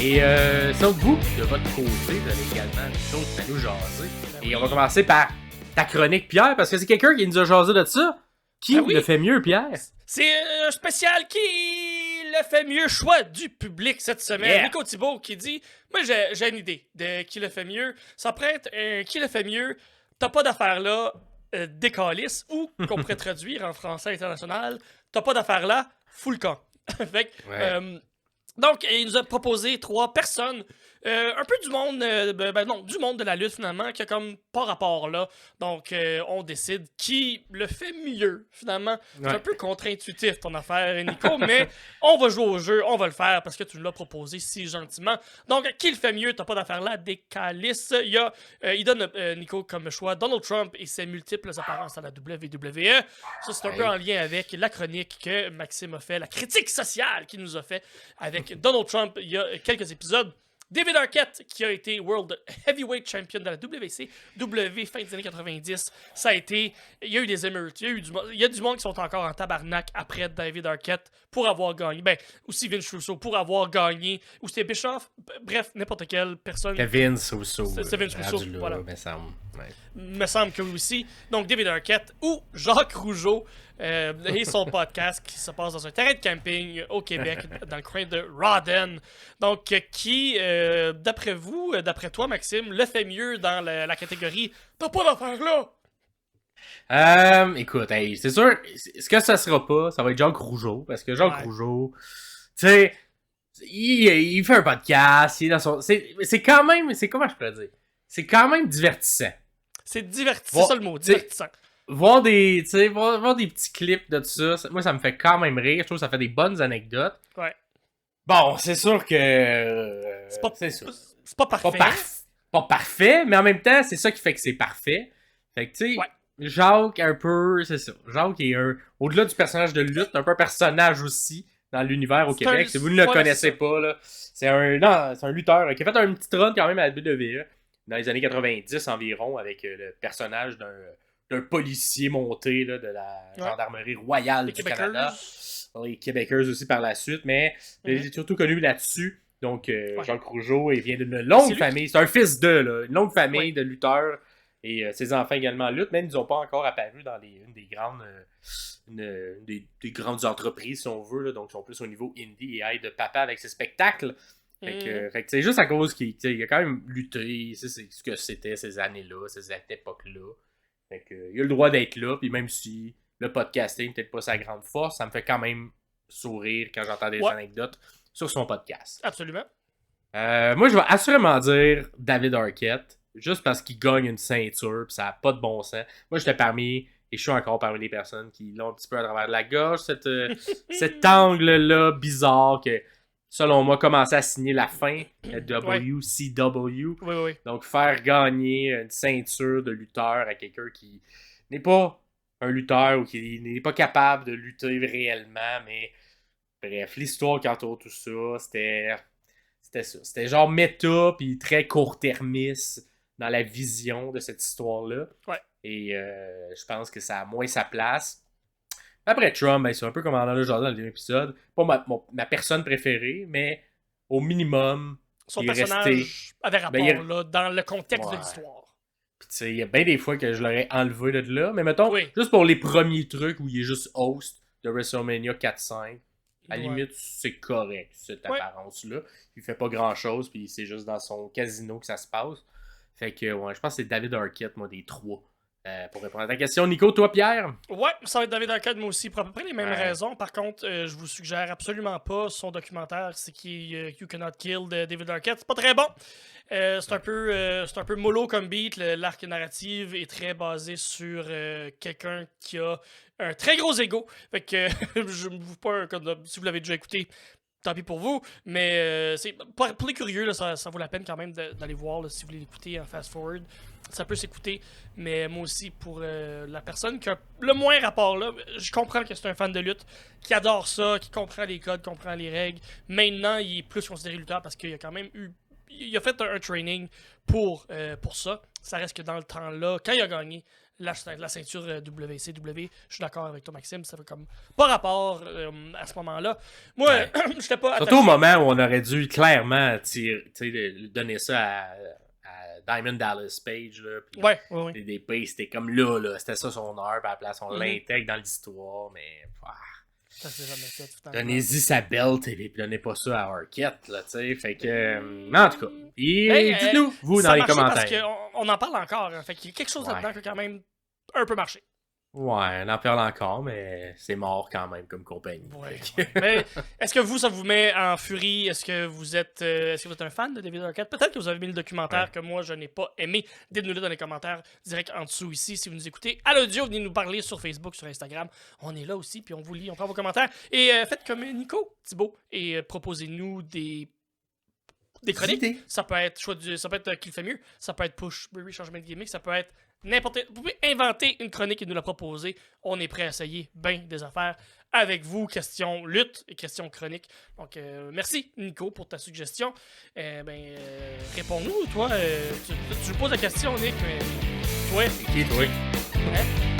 Et sauf vous, de votre côté, vous avez également des choses à nous jaser. Et on va commencer par ta chronique, Pierre, parce que c'est quelqu'un qui nous a jasé de ça. Qui le fait mieux, Pierre? C'est un spécial qui le fait mieux choix du public cette semaine. Yeah. Nico Thibault qui dit « Moi, j'ai une idée de qui le fait mieux. Ça pourrait être qui le fait mieux. T'as pas d'affaire là, décalisse. » Ou, qu'on pourrait traduire en français international, « T'as pas d'affaire là, full camp. » Fait que, donc, il nous a proposé 3 personnes, un peu du monde, du monde de la lutte finalement, qui a comme pas rapport là. Donc, on décide qui le fait mieux finalement. C'est un peu contre-intuitif ton affaire, Nico, mais on va jouer au jeu, on va le faire parce que tu nous l'as proposé si gentiment. Donc, qui le fait mieux? T'as pas d'affaire là, des calices. Il donne, Nico, comme choix Donald Trump et ses multiples apparences à la WWE. Ça, c'est un peu en lien avec la chronique que Maxime a fait, la critique sociale qu'il nous a fait avec Donald Trump il y a quelques épisodes. David Arquette, qui a été World Heavyweight Champion de la WCW fin des années 90, ça a été... Il y a eu des émeutes, il y a du monde qui sont encore en tabarnak après David Arquette pour avoir gagné. Ben, aussi Vince Russo pour avoir gagné. Ou c'était Bischoff, bref, n'importe quelle personne. C'est Vince Russo. C'est Vince Russo, là, voilà. Me semble que oui aussi. Donc, David Arquette ou Jacques Rougeau et son podcast qui se passe dans un terrain de camping au Québec, dans le coin de Rawdon. Donc, qui, d'après vous, d'après toi, Maxime, le fait mieux dans la catégorie « T'as pas d'affaire là! » Écoute, c'est sûr, ce que ça sera pas, ça va être Jacques Rougeau, parce que Jacques Rougeau, tu sais, il fait un podcast, il est dans son... C'est quand même, comment je peux dire? C'est quand même divertissant. C'est divertissant, c'est ça le mot, divertissant. Voir des petits clips de tout ça, moi ça me fait quand même rire, je trouve que ça fait des bonnes anecdotes. Ouais. Bon, c'est sûr que... c'est pas parfait. Pas parfait, mais en même temps, c'est ça qui fait que c'est parfait. Fait que tu sais, Jacques un peu, c'est ça. Jacques est au-delà du personnage de lutte, un peu un personnage aussi dans l'univers au Québec. Si vous ne le connaissez pas, là, c'est un lutteur qui a fait un petit run quand même à la WWE dans les années 90 environ avec le personnage d'un policier monté là, de la gendarmerie royale du Canada. Les Québécois aussi par la suite, mais j'ai surtout connu là-dessus. Donc, Jacques Rougeau, il vient d'une longue famille. C'est un fils une longue famille de lutteurs. Et ses enfants également luttent, mais ils n'ont pas encore apparu dans une des grandes entreprises, si on veut. Là, donc, ils sont plus au niveau indie et aide papa avec ses spectacles. Fait que c'est juste à cause qu'il a quand même lutté. C'est ce que c'était ces années-là, cette époque-là. Fait que, il a le droit d'être là, puis même si le podcasting peut-être pas sa grande force, ça me fait quand même sourire quand j'entends des anecdotes sur son podcast. Absolument. Moi, je vais assurément dire David Arquette, juste parce qu'il gagne une ceinture, pis ça n'a pas de bon sens. Moi, j'étais et je suis encore parmi les personnes qui l'ont un petit peu à travers de la gorge, cet angle-là bizarre que, selon moi, commençait à signer la fin de WCW. Oui. Donc, faire gagner une ceinture de lutteur à quelqu'un qui n'est pas un lutteur ou qui n'est pas capable de lutter réellement, mais bref, l'histoire qui entoure tout ça, c'était ça. C'était genre méta puis très court-termiste dans la vision de cette histoire-là. Ouais. Et je pense que ça a moins sa place. Après Trump, c'est un peu comme on en a jasé dans le dernier épisode. Pas ma personne préférée, mais au minimum, son personnage avait rapport là, dans le contexte de l'histoire. Puis tu sais, il y a bien des fois que je l'aurais enlevé de là, mais mettons, juste pour les premiers trucs où il est juste host de WrestleMania 4-5, à la limite, c'est correct, cette apparence-là. Il fait pas grand-chose, puis c'est juste dans son casino que ça se passe. Fait que, je pense que c'est David Arquette, moi, des 3. Pour répondre à ta question, Nico, toi, Pierre? Ouais, ça va être David Arquette, moi aussi, pour à peu près les mêmes raisons. Par contre, je vous suggère absolument pas son documentaire, c'est qui You Cannot Kill de David Arquette. C'est pas très bon. C'est un peu mollo comme beat. L'arc narratif est très basé sur quelqu'un qui a un très gros ego. Fait que je ne vous pas si vous l'avez déjà écouté. Tant pis pour vous, mais pour les curieux, là, ça vaut la peine quand même d'aller voir là, si vous voulez l'écouter en fast-forward. Ça peut s'écouter, mais moi aussi, pour la personne qui a le moins rapport là, je comprends que c'est un fan de lutte, qui adore ça, qui comprend les codes, comprend les règles. Maintenant, il est plus considéré lutteur parce qu'il a quand même il a fait un training pour ça. Ça reste que dans le temps-là, quand il a gagné la ceinture WCW. Je suis d'accord avec toi, Maxime. Ça fait comme pas rapport à ce moment-là. Moi, j'étais pas attaché. Surtout au moment où on aurait dû clairement donner ça à Diamond Dallas Page. Là, ouais. DDP, c'était comme là, c'était ça son heure, puis à la place, on l'intègre dans l'histoire, mais. Ça s'est jamais fait. Donnez-y sa belt et puis donnez pas ça à Arquette, là, tu sais. Fait que. Mais en tout cas, dites-nous, vous, dans les commentaires. Parce qu'on en parle encore. Hein, fait qu'il y a quelque chose là-dedans qui a quand même un peu marché. Ouais, on en parle encore, mais c'est mort quand même comme compagnie. Ouais. Mais est-ce que ça vous met en furie? Est-ce que vous êtes un fan de David Arquette? Peut-être que vous avez mis le documentaire que moi je n'ai pas aimé. Dites-nous-le dans les commentaires direct en dessous ici. Si vous nous écoutez à l'audio, venez nous parler sur Facebook, sur Instagram. On est là aussi, puis on vous lit, on prend vos commentaires. Et faites comme Nico Thibault et proposez-nous des chroniques. Ça peut être qui le fait mieux. Ça peut être push, Burry, changement de gimmick. Ça peut être n'importe. Vous pouvez inventer une chronique et nous la proposer. On est prêt à essayer bien des affaires avec vous. Question lutte et question chronique. Donc, merci Nico pour ta suggestion. Réponds-nous, toi. Tu poses la question, Nick, mais toi. C'est qui, toi? Hein?